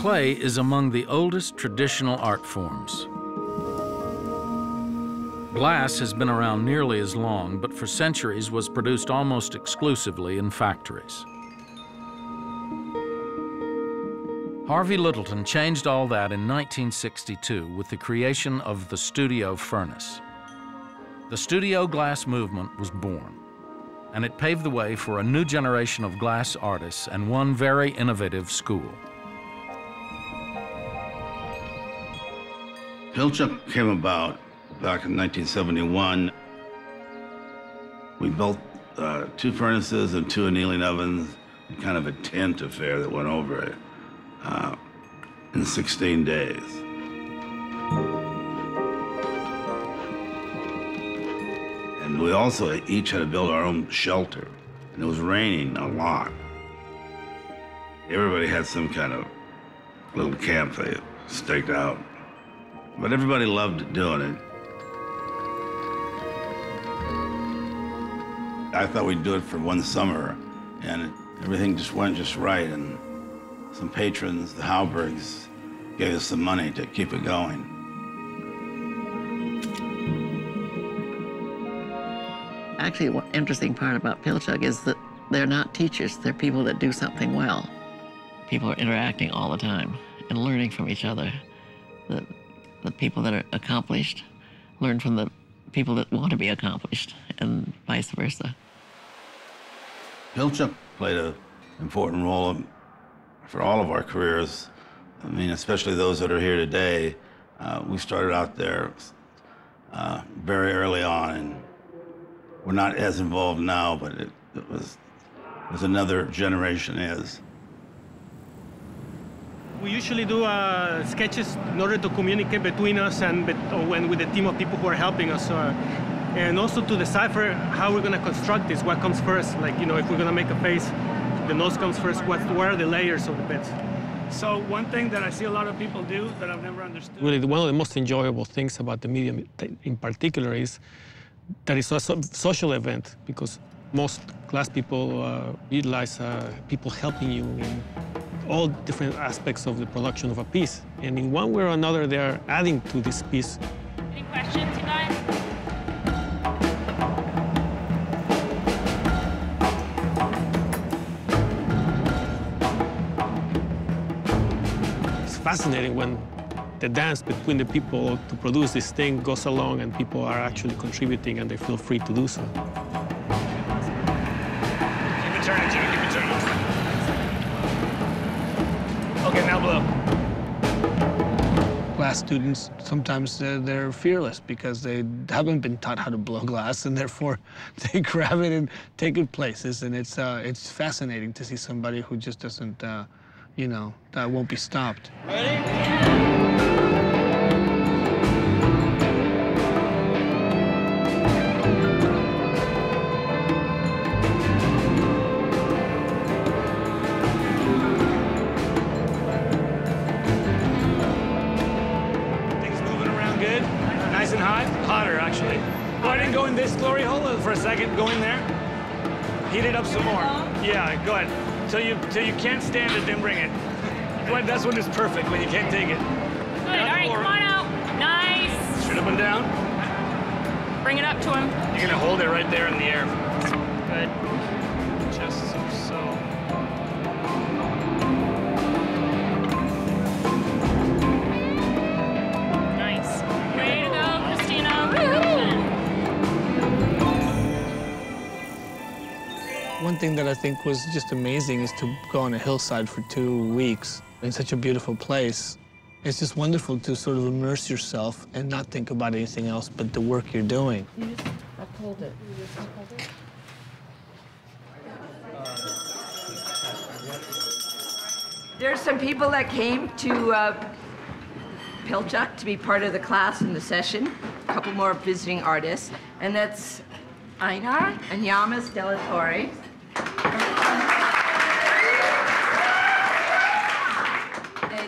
Clay is among the oldest traditional art forms. Glass has been around nearly as long, but for centuries was produced almost exclusively in factories. Harvey Littleton changed all that in 1962 with the creation of the studio furnace. The studio glass movement was born, and it paved the way for a new generation of glass artists and one very innovative school. Pilchuck came about back in 1971. We built 2 furnaces and 2 annealing ovens, and kind of a tent affair that went over it in 16 days. And we also each had to build our own shelter, and it was raining a lot. Everybody had some kind of little camp they staked out, but everybody loved doing it. I thought we'd do it for one summer, and everything just went just right, and some patrons, the Haubergs, gave us some money to keep it going. Actually, one interesting part about Pilchuck is that they're not teachers, they're people that do something well. People are interacting all the time and learning from each other. The people that are accomplished learn from the people that want to be accomplished, and vice versa. Pilchuck played an important role for all of our careers. I mean, especially those that are here today. We started out there very early on, and we're not as involved now, but it was another generation is. We usually do sketches in order to communicate between us and with the team of people who are helping us. And also to decipher how we're going to construct this, what comes first. Like, you know, if we're going to make a face, the nose comes first, what are the layers of the bits? So one thing that I see a lot of people do that I've never understood. Really, one of the most enjoyable things about the medium in particular is that it's a social event, because most glass people utilize people helping you in all different aspects of the production of a piece. And in one way or another, they are adding to this piece. Any questions, you guys? It's fascinating when the dance between the people to produce this thing goes along and people are actually contributing and they feel free to do so. Keep it turning, Jimmy, keep it turning. Okay, now blow. Glass students, sometimes they're fearless because they haven't been taught how to blow glass, and therefore they grab it and take it places. And it's fascinating to see somebody who just doesn't, you know, that won't be stopped. Ready? Nice and hot? Hotter, actually. Go ahead and go in this glory hole for a second. Go in there. Heat it up some more. Yeah, go ahead. Till you can't stand it, then bring it. That's when it's perfect, when you can't take it. Good, all right, come on out. Nice. Straight up and down. Bring it up to him. You're gonna hold it right there in the air. Good. Just so. Nice. Way to go, Christina. One thing that I think was just amazing is to go on a hillside for 2 weeks in such a beautiful place. It's just wonderful to sort of immerse yourself and not think about anything else but the work you're doing. You just uphold it. There's some people that came to Pilchuck to be part of the class in the session. A couple more visiting artists, and that's Einar and Jamex De La Torre.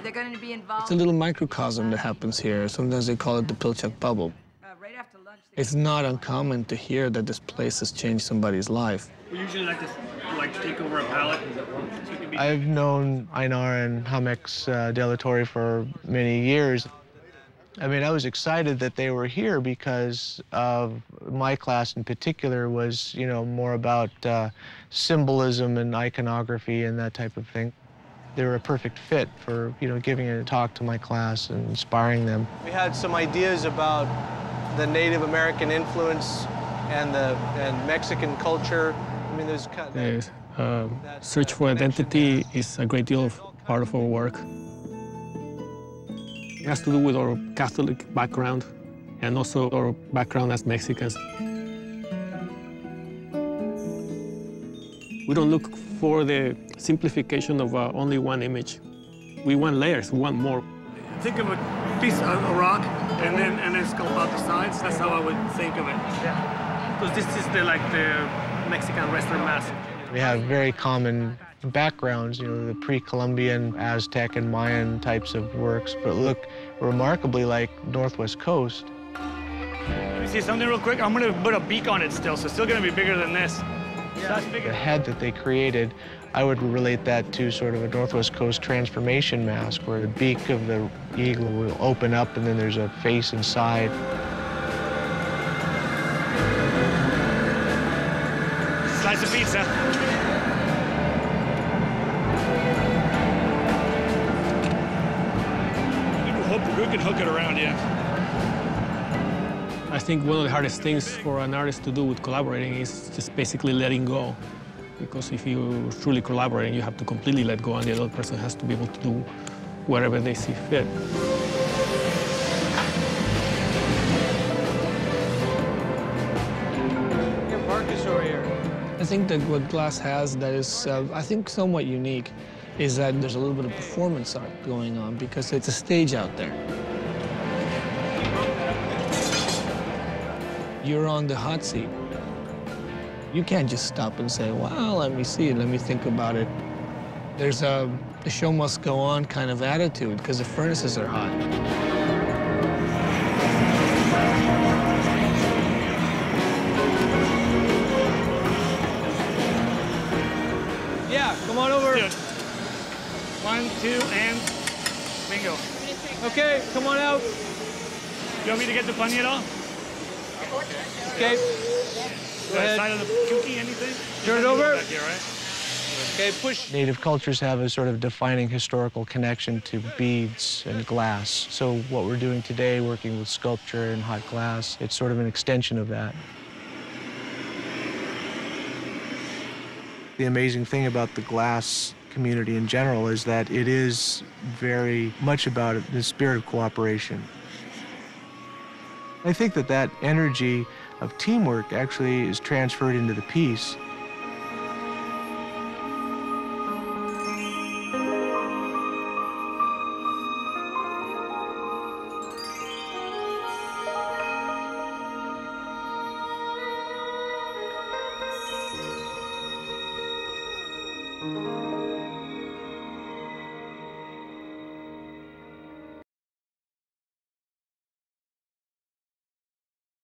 They're going to be involved. It's a little microcosm that happens here. Sometimes they call it the Pilchuck bubble. Right after lunch. It's not uncommon to hear that this place has changed somebody's life. We usually like to take over a pallet, so it can be I've known Einar and Jamex De La Torre for many years. I mean, I was excited that they were here because of my class in particular was, you know, more about symbolism and iconography and that type of thing. They were a perfect fit for, you know, giving a talk to my class and inspiring them. We had some ideas about the Native American influence and Mexican culture. I mean, there's kind of search for identity is a great deal of part of our work. It has to do with our Catholic background and also our background as Mexicans. We don't look for the simplification of only one image. We want layers, we want more. Think of a piece of a rock and then sculpt out the sides. That's how I would think of it. Yeah, because this is the Mexican Western mask. We have very common backgrounds, you know, the pre-Columbian, Aztec, and Mayan types of works, but look remarkably like Northwest Coast. You see something real quick? I'm going to put a beak on it still, so it's still going to be bigger than this. Yeah. The head that they created, I would relate that to sort of a Northwest Coast transformation mask, where the beak of the eagle will open up and then there's a face inside. Slice of pizza. We can hook it around, yeah. I think one of the hardest things for an artist to do with collaborating is just basically letting go. Because if you're truly collaborating, you have to completely let go, and the other person has to be able to do whatever they see fit. Marcus over here. I think that what glass has that is, I think, somewhat unique is that there's a little bit of performance art going on because it's a stage out there. You're on the hot seat. You can't just stop and say, well, let me see it, let me think about it. There's a the show must go on kind of attitude because the furnaces are hot. Yeah, come on over. 1, 2, and bingo. Okay, come on out. You want me to get the bunny at all? Okay. Go ahead. Side of the kooky, anything? Turn it over. Back here, right? Okay, push. Native cultures have a sort of defining historical connection to beads and glass. So what we're doing today, working with sculpture and hot glass, it's sort of an extension of that. The amazing thing about the glass community in general is that it is very much about the spirit of cooperation. I think that that energy of teamwork actually is transferred into the piece.